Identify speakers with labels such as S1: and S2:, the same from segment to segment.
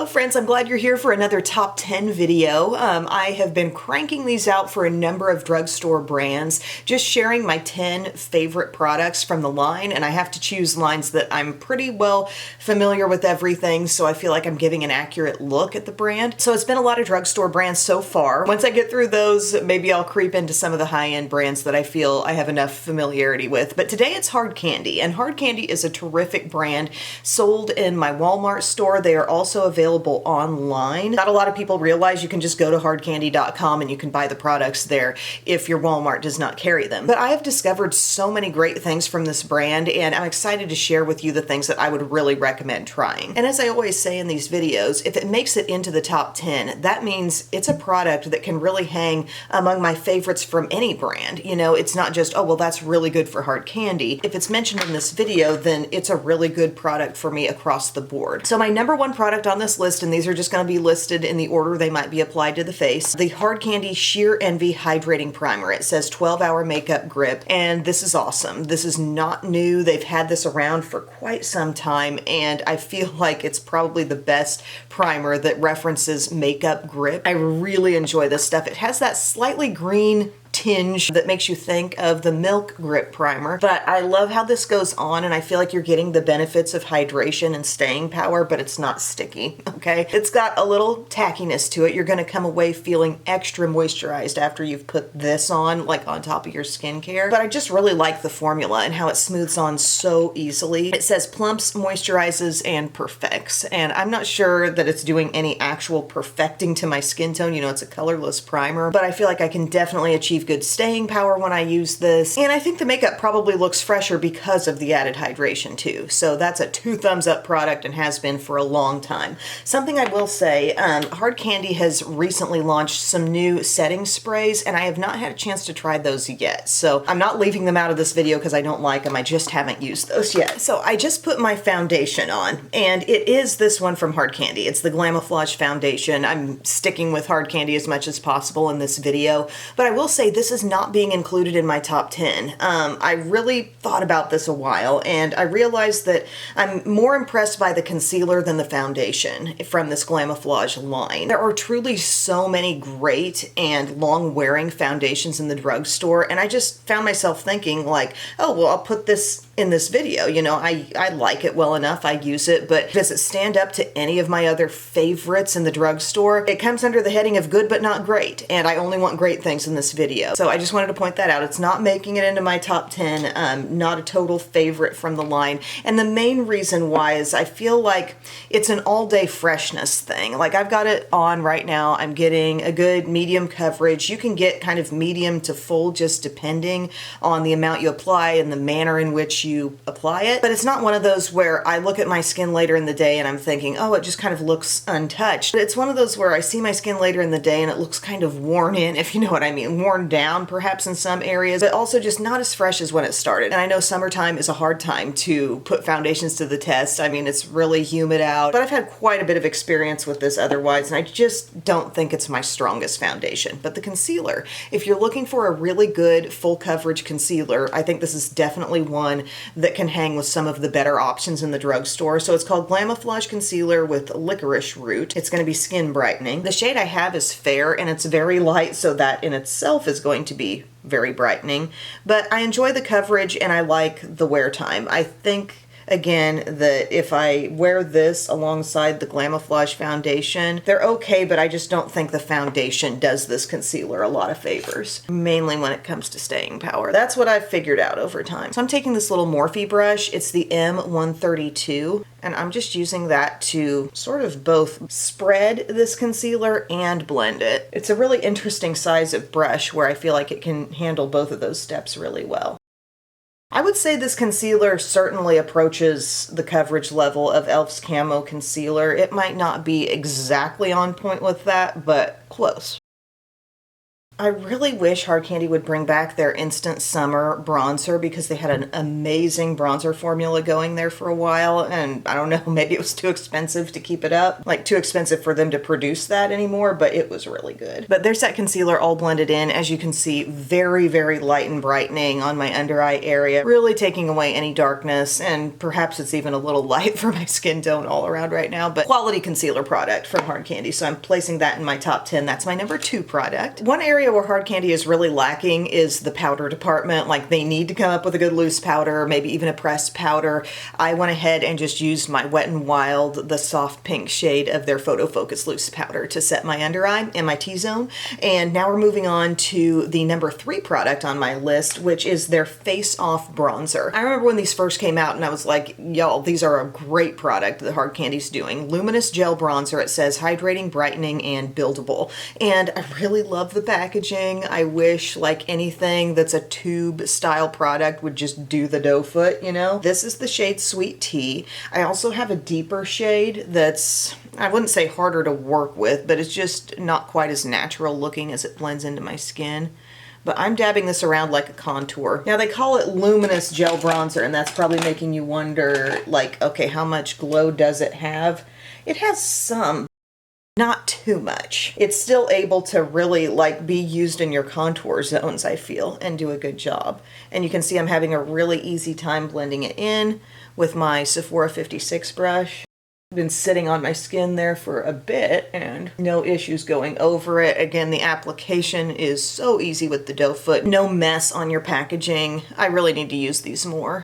S1: Hello friends, I'm glad you're here for another top 10 video. I have been cranking these out for a number of drugstore brands, just sharing my 10 favorite products from the line, and I have to choose lines that I'm pretty well familiar with everything, so I feel like I'm giving an accurate look at the brand. So it's been a lot of drugstore brands so far. Once I get through those, maybe I'll creep into some of the high-end brands that I feel I have enough familiarity with. But today it's Hard Candy, and Hard Candy is a terrific brand sold in my Walmart store. They are also available online. Not a lot of people realize you can just go to hardcandy.com and you can buy the products there if your Walmart does not carry them. But I have discovered so many great things from this brand, and I'm excited to share with you the things that I would really recommend trying. And as I always say in these videos, if it makes it into the top 10, that means it's a product that can really hang among my favorites from any brand. You know, it's not just, oh, well, that's really good for Hard Candy. If it's mentioned in this video, then it's a really good product for me across the board. So my number one product on this list, and these are just going to be listed in the order they might be applied to the face, the Hard Candy Sheer Envy Hydrating Primer. It says 12-hour makeup grip, and this is awesome. This is not new. They've had this around for quite some time, and I feel like it's probably the best primer that references makeup grip. I really enjoy this stuff. It has that slightly green tinge that makes you think of the Milk Grip Primer, but I love how this goes on, and I feel like you're getting the benefits of hydration and staying power, but it's not sticky, okay? It's got a little tackiness to it. You're gonna come away feeling extra moisturized after you've put this on, like on top of your skincare, but I just really like the formula and how it smooths on so easily. It says plumps, moisturizes, and perfects, and I'm not sure that it's doing any actual perfecting to my skin tone. You know, it's a colorless primer, but I feel like I can definitely achieve good staying power when I use this, and I think the makeup probably looks fresher because of the added hydration too. So that's a 2 thumbs up product and has been for a long time. Something I will say, Hard Candy has recently launched some new setting sprays, and I have not had a chance to try those yet. So I'm not leaving them out of this video because I don't like them. I just haven't used those yet. So I just put my foundation on, and it is this one from Hard Candy. It's the Glamouflage foundation. I'm sticking with Hard Candy as much as possible in this video, but I will say this is not being included in my top 10. I really thought about this a while, and I realized that I'm more impressed by the concealer than the foundation from this Glamouflage line. There are truly so many great and long-wearing foundations in the drugstore, and I just found myself thinking like, oh, well, I'll put this in this video. You know, I like it well enough, I use it, but does it stand up to any of my other favorites in the drugstore? It comes under the heading of good but not great, and I only want great things in this video. So I just wanted to point that out. It's not making it into my top 10, not a total favorite from the line, and the main reason why is I feel like it's an all-day freshness thing. Like, I've got it on right now, I'm getting a good medium coverage. You can get kind of medium to full just depending on the amount you apply and the manner in which you apply it, but it's not one of those where I look at my skin later in the day and I'm thinking, oh, it just kind of looks untouched. It's one of those where I see my skin later in the day and it looks kind of worn in, if you know what I mean, worn down perhaps in some areas, but also just not as fresh as when it started. And I know summertime is a hard time to put foundations to the test. I mean, it's really humid out, but I've had quite a bit of experience with this otherwise, and I just don't think it's my strongest foundation. But the concealer, if you're looking for a really good full coverage concealer, I think this is definitely one that can hang with some of the better options in the drugstore. So it's called Glamouflage Concealer with Licorice Root. It's going to be skin brightening. The shade I have is fair, and it's very light, so that in itself is going to be very brightening. But I enjoy the coverage and I like the wear time. I think, again, that if I wear this alongside the Glamouflage foundation, they're okay, but I just don't think the foundation does this concealer a lot of favors, mainly when it comes to staying power. That's what I've figured out over time. So I'm taking this little Morphe brush. It's the M132, and I'm just using that to sort of both spread this concealer and blend it. It's a really interesting size of brush where I feel like it can handle both of those steps really well. I would say this concealer certainly approaches the coverage level of e.l.f.'s Camo Concealer. It might not be exactly on point with that, but close. I really wish Hard Candy would bring back their Instant Summer bronzer because they had an amazing bronzer formula going there for a while, and I don't know, maybe it was too expensive to keep it up. Like, too expensive for them to produce that anymore, but it was really good. But there's that concealer all blended in. As you can see, very, very light and brightening on my under eye area, really taking away any darkness, and perhaps it's even a little light for my skin tone all around right now, but quality concealer product from Hard Candy, so I'm placing that in my top 10. That's my number 2 product. One area where Hard Candy is really lacking is the powder department. Like, they need to come up with a good loose powder, maybe even a pressed powder. I went ahead and just used my Wet n Wild, the soft pink shade of their Photo Focus loose powder to set my under eye and my T-zone. And now we're moving on to the number 3 product on my list, which is their Face Off bronzer. I remember when these first came out and I was like, y'all, these are a great product that Hard Candy's doing. Luminous gel bronzer. It says hydrating, brightening, and buildable. And I really love the packaging. I wish, like anything that's a tube style product, would just do the doe foot, you know? This is the shade Sweet Tea. I also have a deeper shade that's, I wouldn't say harder to work with, but it's just not quite as natural looking as it blends into my skin. But I'm dabbing this around like a contour. Now, they call it luminous gel bronzer, and that's probably making you wonder, like, okay, how much glow does it have? It has some, not too much. It's still able to really, like, be used in your contour zones, I feel, and do a good job. And you can see I'm having a really easy time blending it in with my Sephora 56 brush. Been sitting on my skin there for a bit and no issues going over it. Again, the application is so easy with the doe foot. No mess on your packaging. I really need to use these more.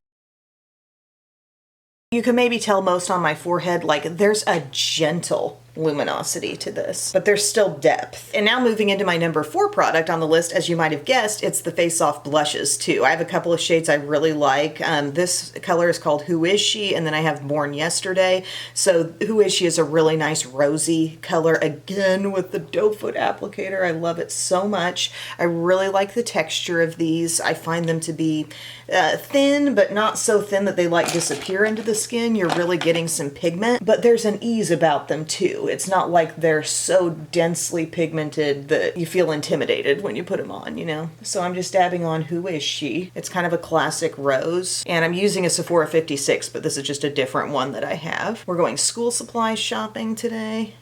S1: You can maybe tell most on my forehead, like, there's a gentle luminosity to this, but there's still depth. And now moving into my number 4 product on the list, as you might have guessed, it's the Face Off blushes too. I have a couple of shades I really like. This color is called Who Is She? And then I have Born Yesterday. So Who Is She is a really nice rosy color, again with the doe foot applicator. I love it so much. I really like the texture of these. I find them to be thin, but not so thin that they like disappear into the skin. You're really getting some pigment, but there's an ease about them too. It's not like they're so densely pigmented that you feel intimidated when you put them on, you know? So I'm just dabbing on Who Is She? It's kind of a classic rose, and I'm using a Sephora 56, but this is just a different one that I have. We're going school supplies shopping today.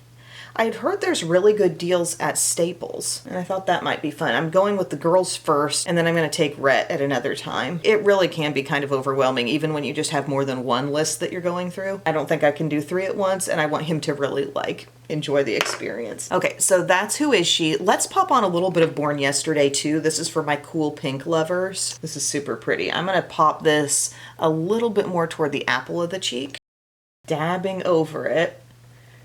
S1: I had heard there's really good deals at Staples, and I thought that might be fun. I'm going with the girls first, and then I'm going to take Rhett at another time. It really can be kind of overwhelming, even when you just have more than one list that you're going through. I don't think I can do 3 at once, and I want him to really, like, enjoy the experience. Okay, so that's Who Is She? Let's pop on a little bit of Born Yesterday, too. This is for my cool pink lovers. This is super pretty. I'm going to pop this a little bit more toward the apple of the cheek, dabbing over it.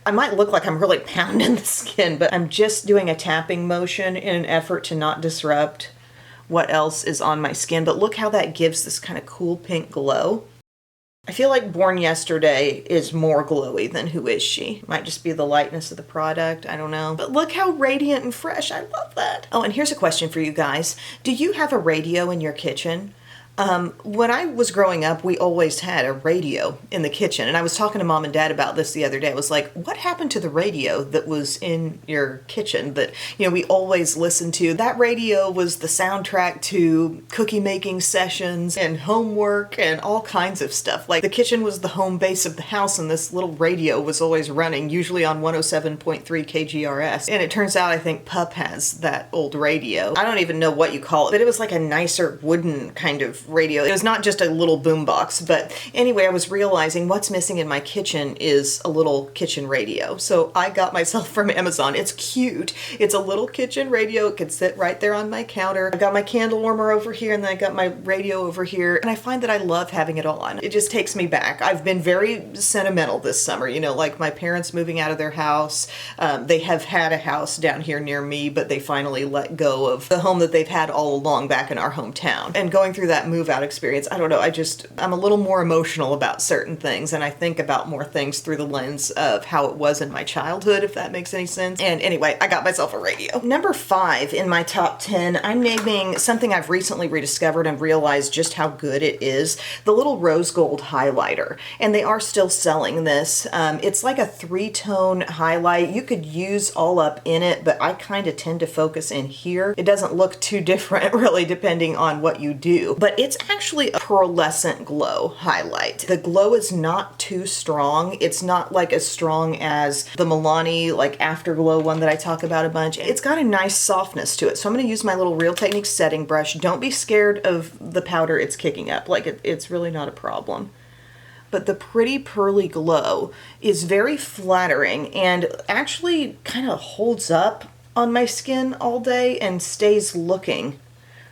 S1: I might look like I'm really pounding the skin, but I'm just doing a tapping motion in an effort to not disrupt what else is on my skin. But look how that gives this kind of cool pink glow. I feel like Born Yesterday is more glowy than Who Is She? Might just be the lightness of the product, I don't know. But look how radiant and fresh, I love that. Oh, and here's a question for you guys. Do you have a radio in your kitchen? When I was growing up, we always had a radio in the kitchen, and I was talking to Mom and Dad about this the other day. I was like, what happened to the radio that was in your kitchen that, you know, we always listened to? That radio was the soundtrack to cookie making sessions and homework and all kinds of stuff. Like, the kitchen was the home base of the house, and this little radio was always running, usually on 107.3 KGRS. And it turns out I think Pup has that old radio. I don't even know what you call it, but it was like a nicer wooden kind of radio. It was not just a little boombox, but anyway, I was realizing what's missing in my kitchen is a little kitchen radio. So I got myself from Amazon. It's cute. It's a little kitchen radio. It could sit right there on my counter. I've got my candle warmer over here, and then I got my radio over here, and I find that I love having it on. It just takes me back. I've been very sentimental this summer, you know, like my parents moving out of their house. They have had a house down here near me, but they finally let go of the home that they've had all along back in our hometown. And going through that move out experience. I don't know. I'm a little more emotional about certain things, and I think about more things through the lens of how it was in my childhood, if that makes any sense. And anyway, I got myself a radio. Number 5 in my top 10, I'm naming something I've recently rediscovered and realized just how good it is. The little rose gold highlighter. And they are still selling this. It's like a 3-tone highlight. You could use all up in it, but I kind of tend to focus in here. It doesn't look too different really depending on what you do, but it's actually a pearlescent glow highlight. The glow is not too strong. It's not like as strong as the Milani like afterglow one that I talk about a bunch. It's got a nice softness to it. So I'm going to use my little Real Techniques setting brush. Don't be scared of the powder it's kicking up. Like it's really not a problem. But the pretty pearly glow is very flattering and actually kind of holds up on my skin all day and stays looking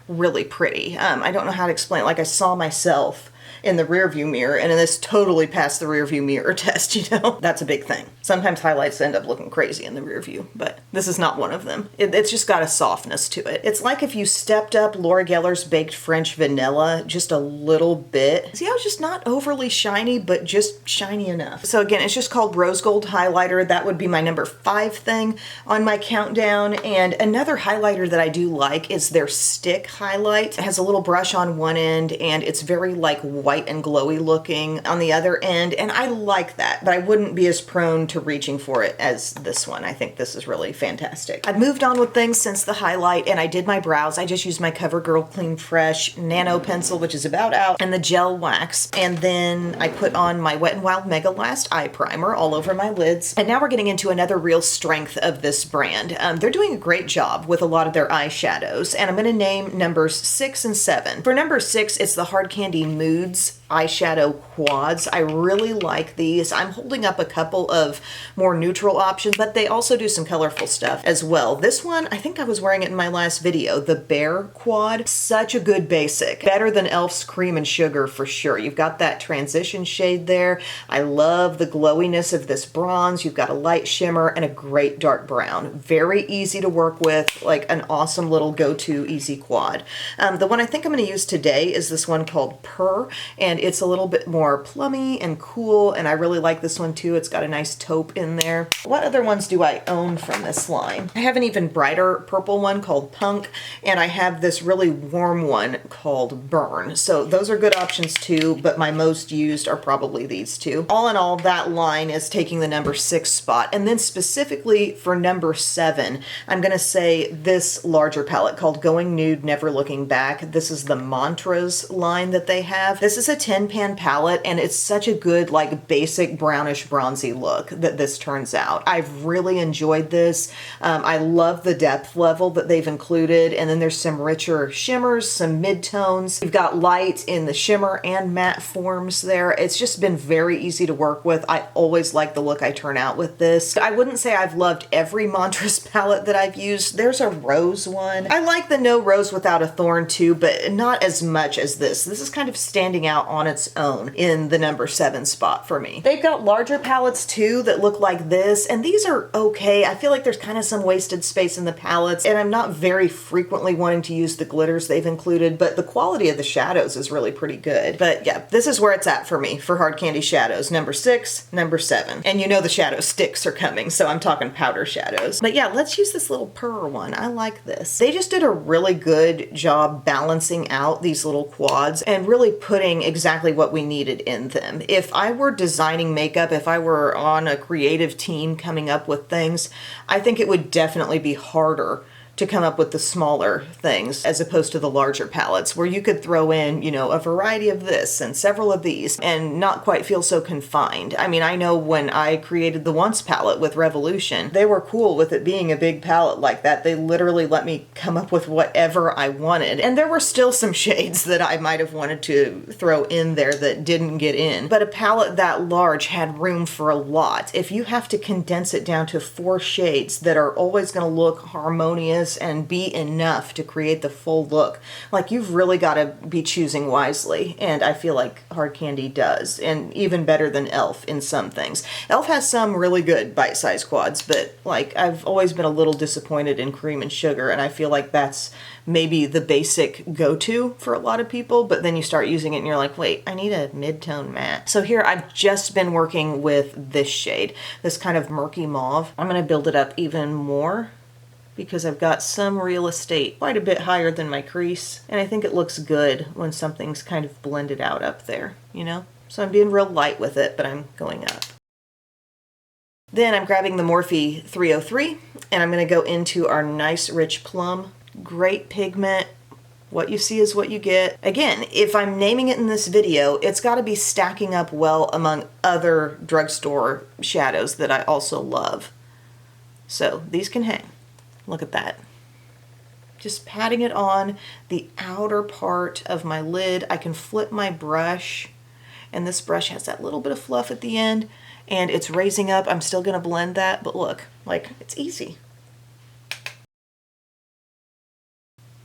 S1: really pretty. I don't know how to explain it. Like I saw myself in the rearview mirror, and this totally passed the rearview mirror test, you know? That's a big thing. Sometimes highlights end up looking crazy in the rearview, but this is not one of them. It's just got a softness to it. It's like if you stepped up Laura Geller's Baked French Vanilla just a little bit. See how it's just not overly shiny, but just shiny enough. So again, it's just called Rose Gold Highlighter. That would be my number 5 thing on my countdown. And another highlighter that I do like is their stick highlight. It has a little brush on one end, and it's very like white and glowy looking on the other end, and I like that, but I wouldn't be as prone to reaching for it as this one. I think this is really fantastic. I've moved on with things since the highlight, and I did my brows. I just used my CoverGirl Clean Fresh Nano Pencil, which is about out, and the gel wax, and then I put on my Wet n Wild Mega Last Eye Primer all over my lids. And now we're getting into another real strength of this brand. They're doing a great job with a lot of their eyeshadows, and I'm going to name numbers 6 and 7. For number 6, it's the Hard Candy Moods eyeshadow quads. I really like these. I'm holding up a couple of more neutral options, but they also do some colorful stuff as well. This one, I think I was wearing it in my last video, the Bear Quad. Such a good basic. Better than e.l.f.'s Cream and Sugar for sure. You've got that transition shade there. I love the glowiness of this bronze. You've got a light shimmer and a great dark brown. Very easy to work with, like an awesome little go-to easy quad. The one I think I'm going to use today is this one called Purr, and it's a little bit more plummy and cool, and I really like this one too. It's got a nice taupe in there. What other ones do I own from this line? I have an even brighter purple one called Punk, and I have this really warm one called Burn. So those are good options too, but my most used are probably these two. All in all, that line is taking the number 6 spot. And then specifically for number 7, I'm gonna say this larger palette called Going Nude, Never Looking Back. This is the Mantras line that they have. This is a 10-pan palette, and it's such a good like basic brownish bronzy look that this turns out. I've really enjoyed this. I love the depth level that they've included, and then there's some richer shimmers, some mid-tones. You've got light in the shimmer and matte forms there. It's just been very easy to work with. I always like the look I turn out with this. I wouldn't say I've loved every Mantras palette that I've used. There's a rose one. I like the No Rose Without a Thorn too, but not as much as this. This is kind of standing out on its own in the number 7 spot for me. They've got larger palettes too that look like this, and these are okay. I feel like there's kind of some wasted space in the palettes, and I'm not very frequently wanting to use the glitters they've included, but the quality of the shadows is really pretty good. But yeah, this is where it's at for me for Hard Candy shadows. Number 6, number 7. And you know the shadow sticks are coming, so I'm talking powder shadows. But yeah, let's use this little Purr one. I like this. They just did a really good job balancing out these little quads and really putting exactly what we needed in them. If I were designing makeup, if I were on a creative team coming up with things, I think it would definitely be harder to come up with the smaller things as opposed to the larger palettes where you could throw in, you know, a variety of this and several of these and not quite feel so confined. I mean, I know when I created the Once palette with Revolution, they were cool with it being a big palette like that. They literally let me come up with whatever I wanted. And there were still some shades that I might have wanted to throw in there that didn't get in. But a palette that large had room for a lot. If you have to condense it down to 4 shades that are always going to look harmonious this and be enough to create the full look. Like, you've really got to be choosing wisely, and I feel like Hard Candy does, and even better than e.l.f. in some things. e.l.f. has some really good bite-sized quads, but like, I've always been a little disappointed in cream and sugar, and I feel like that's maybe the basic go-to for a lot of people, but then you start using it and you're like, wait, I need a mid-tone matte. So here I've just been working with this shade, this kind of murky mauve. I'm gonna build it up even more because I've got some real estate quite a bit higher than my crease, and I think it looks good when something's kind of blended out up there, you know? So I'm being real light with it, but I'm going up. Then I'm grabbing the Morphe 303, and I'm gonna go into our nice rich plum. Great pigment. What you see is what you get. Again, if I'm naming it in this video, it's got to be stacking up well among other drugstore shadows that I also love. So these can hang. Look at that. Just patting it on the outer part of my lid. I can flip my brush, and this brush has that little bit of fluff at the end, and it's raising up. I'm still going to blend that, but look, like, it's easy.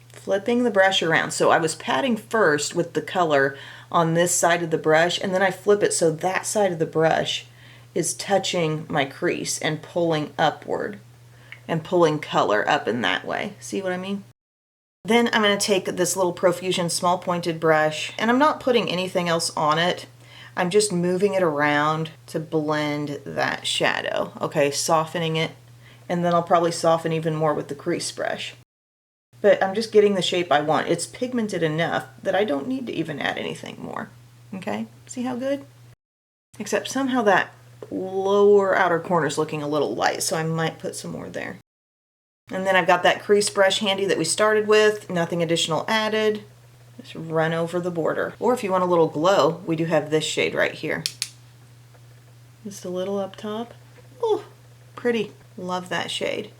S1: Flipping the brush around. So I was patting first with the color on this side of the brush, and then I flip it so that side of the brush is touching my crease and pulling upward and pulling color up in that way. See what I mean? Then I'm going to take this little Profusion small pointed brush, and I'm not putting anything else on it. I'm just moving it around to blend that shadow. Okay, softening it, and then I'll probably soften even more with the crease brush. But I'm just getting the shape I want. It's pigmented enough that I don't need to even add anything more. Okay, see how good? Except somehow that lower outer corner is looking a little light, so I might put some more there. And then I've got that crease brush handy that we started with, nothing additional added. Just run over the border. Or if you want a little glow, we do have this shade right here. Just a little up top. Oh, pretty. Love that shade.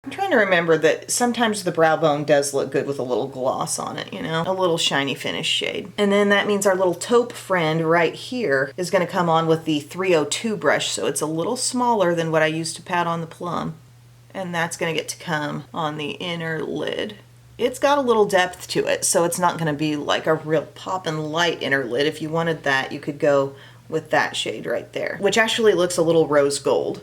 S1: I'm trying to remember that sometimes the brow bone does look good with a little gloss on it, you know, a little shiny finish shade. And then that means our little taupe friend right here is going to come on with the 302 brush, so it's a little smaller than what I used to pat on the plum. And that's going to get to come on the inner lid. It's got a little depth to it, so it's not going to be like a real poppin' light inner lid. If you wanted that, you could go with that shade right there, which actually looks a little rose gold.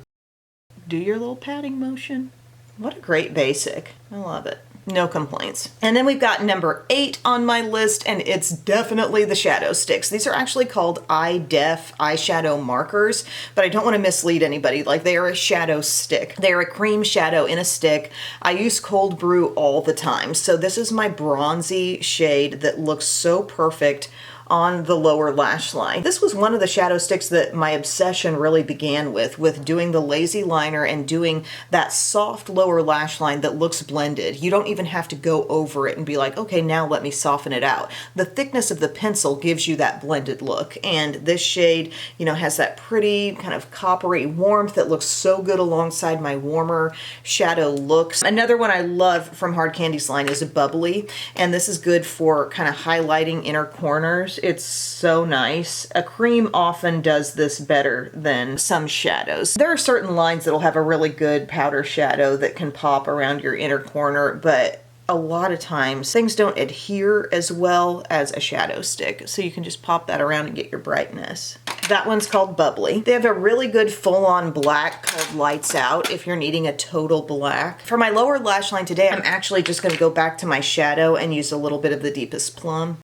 S1: Do your little patting motion. What a great basic. I love it. No complaints. And then we've got number 8 on my list, and it's definitely the shadow sticks. These are actually called eye-def eyeshadow markers, but I don't want to mislead anybody. Like, they are a shadow stick. They are a cream shadow in a stick. I use cold brew all the time. So this is my bronzy shade that looks so perfect on the lower lash line. This was one of the shadow sticks that my obsession really began with doing the lazy liner and doing that soft lower lash line that looks blended. You don't even have to go over it and be like, okay, now let me soften it out. The thickness of the pencil gives you that blended look, and this shade, you know, has that pretty kind of coppery warmth that looks so good alongside my warmer shadow looks. Another one I love from Hard Candy's line is a Bubbly, and this is good for kind of highlighting inner corners. It's so nice. A cream often does this better than some shadows. There are certain lines that'll have a really good powder shadow that can pop around your inner corner, but a lot of times things don't adhere as well as a shadow stick, so you can just pop that around and get your brightness. That one's called Bubbly. They have a really good full-on black called Lights Out if you're needing a total black. For my lower lash line today, I'm actually just going to go back to my shadow and use a little bit of the Deepest Plum.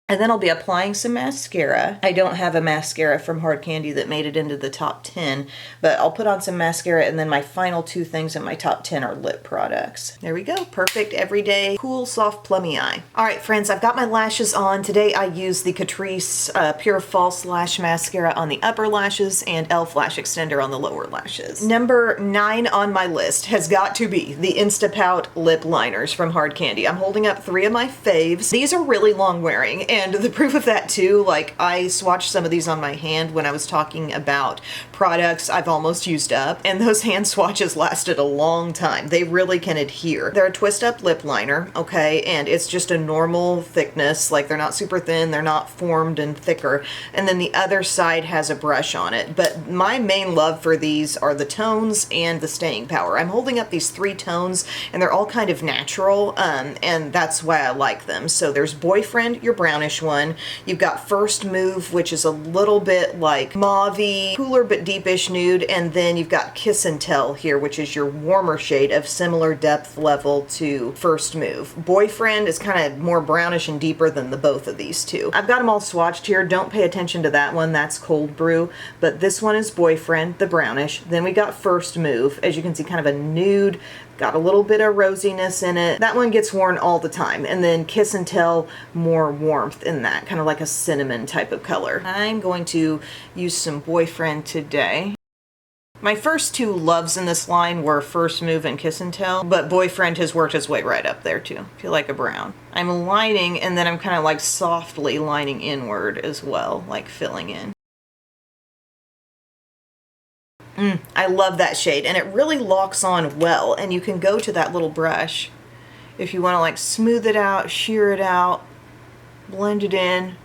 S1: And then I'll be applying some mascara. I don't have a mascara from Hard Candy that made it into the top 10, but I'll put on some mascara, and then my final 2 things in my top 10 are lip products. There we go. Perfect, everyday, cool, soft, plummy eye. All right, friends, I've got my lashes on. Today I use the Catrice Pure False Lash Mascara on the upper lashes and e.l.f. Lash Extender on the lower lashes. Number 9 on my list has got to be the Instapout lip liners from Hard Candy. I'm holding up 3 of my faves. These are really long wearing, And the proof of that too, like I swatched some of these on my hand when I was talking about products I've almost used up, and those hand swatches lasted a long time. They really can adhere. They're a twist up lip liner, okay, and it's just a normal thickness, like they're not super thin, they're not formed and thicker, and then the other side has a brush on it. But my main love for these are the tones and the staying power. I'm holding up these 3 tones and they're all kind of natural, and that's why I like them. So there's Boyfriend, your brownish one. You've got First Move, which is a little bit like mauve-y, cooler but deepish nude, and then you've got Kiss and Tell here, which is your warmer shade of similar depth level to First Move. Boyfriend is kind of more brownish and deeper than the both of these two. I've got them all swatched here. Don't pay attention to that one. That's Cold Brew. But this one is Boyfriend, the brownish. Then we got First Move. As you can see, kind of a nude, got a little bit of rosiness in it. That one gets worn all the time. And then Kiss and Tell, more warmth in that, kind of like a cinnamon type of color. I'm going to use some Boyfriend today. My first 2 loves in this line were First Move and Kiss and Tell, but Boyfriend has worked his way right up there too. I feel like a brown. I'm lining, and then I'm kind of like softly lining inward as well, like filling in. I love that shade, and it really locks on well, and you can go to that little brush if you want to like smooth it out, shear it out, blend it in.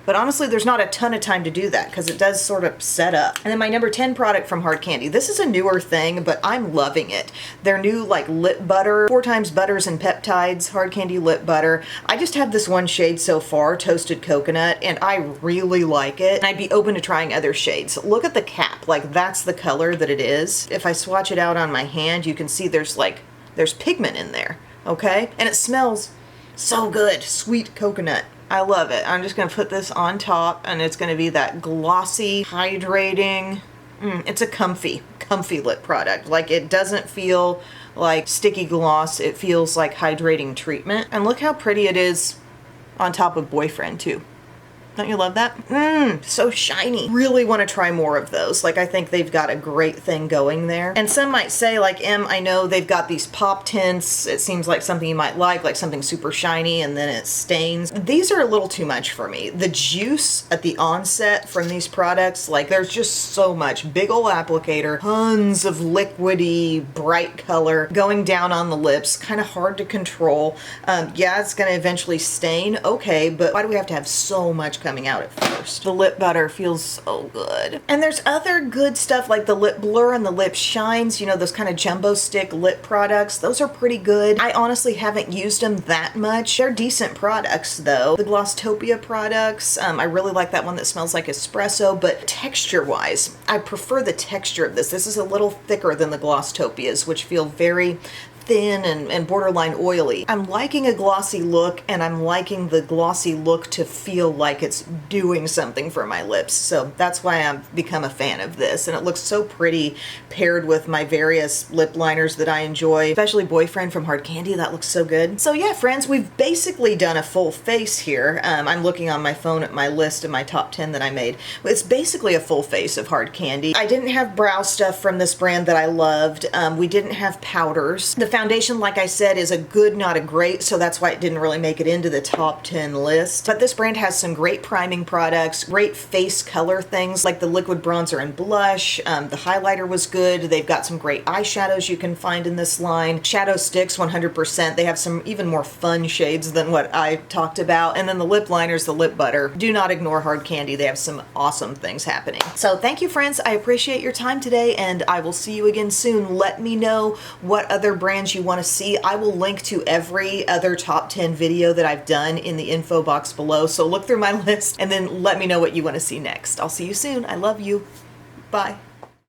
S1: But honestly, there's not a ton of time to do that because it does sort of set up. And then my number 10 product from Hard Candy. This is a newer thing, but I'm loving it. Their new like lip butter, 4 times butters and peptides, Hard Candy lip butter. I just have this one shade so far, Toasted Coconut, and I really like it. And I'd be open to trying other shades. Look at the cap, like that's the color that it is. If I swatch it out on my hand, you can see there's pigment in there, okay? And it smells so good, sweet coconut. I love it. I'm just going to put this on top, and it's going to be that glossy, hydrating. It's a comfy lip product. Like, it doesn't feel like sticky gloss. It feels like hydrating treatment. And look how pretty it is on top of Boyfriend too. Don't you love that? So shiny. Really want to try more of those. Like, I think they've got a great thing going there. And some might say, like, I know they've got these pop tints. It seems like something you might like something super shiny, and then it stains. These are a little too much for me. The juice at the onset from these products, like, there's just so much. Big ol' applicator, tons of liquidy, bright color going down on the lips. Kind of hard to control. Yeah, it's going to eventually stain. Okay, but why do we have to have so much coming out at first? The lip butter feels so good. And there's other good stuff like the lip blur and the lip shines, you know, those kind of jumbo stick lip products. Those are pretty good. I honestly haven't used them that much. They're decent products though. The Glosstopia products, I really like that one that smells like espresso, but texture wise, I prefer the texture of this. This is a little thicker than the Glosstopias, which feel very thin and borderline oily. I'm liking a glossy look, and I'm liking the glossy look to feel like it's doing something for my lips. So that's why I've become a fan of this, and it looks so pretty paired with my various lip liners that I enjoy, especially Boyfriend from Hard Candy. That looks so good. So yeah, friends, we've basically done a full face here. I'm looking on my phone at my list of my top 10 that I made. It's basically a full face of Hard Candy. I didn't have brow stuff from this brand that I loved. We didn't have powders. The foundation, like I said, is a good, not a great, so that's why it didn't really make it into the top 10 list. But this brand has some great priming products, great face color things like the liquid bronzer and blush. The highlighter was good. They've got some great eyeshadows you can find in this line. Shadow sticks 100%. They have some even more fun shades than what I talked about. And then the lip liners, the lip butter. Do not ignore Hard Candy. They have some awesome things happening. So thank you, friends. I appreciate your time today, and I will see you again soon. Let me know what other brands you want to see. I will link to every other top 10 video that I've done in the info box below. So look through my list and then let me know what you want to see next. I'll see you soon. I love you. Bye.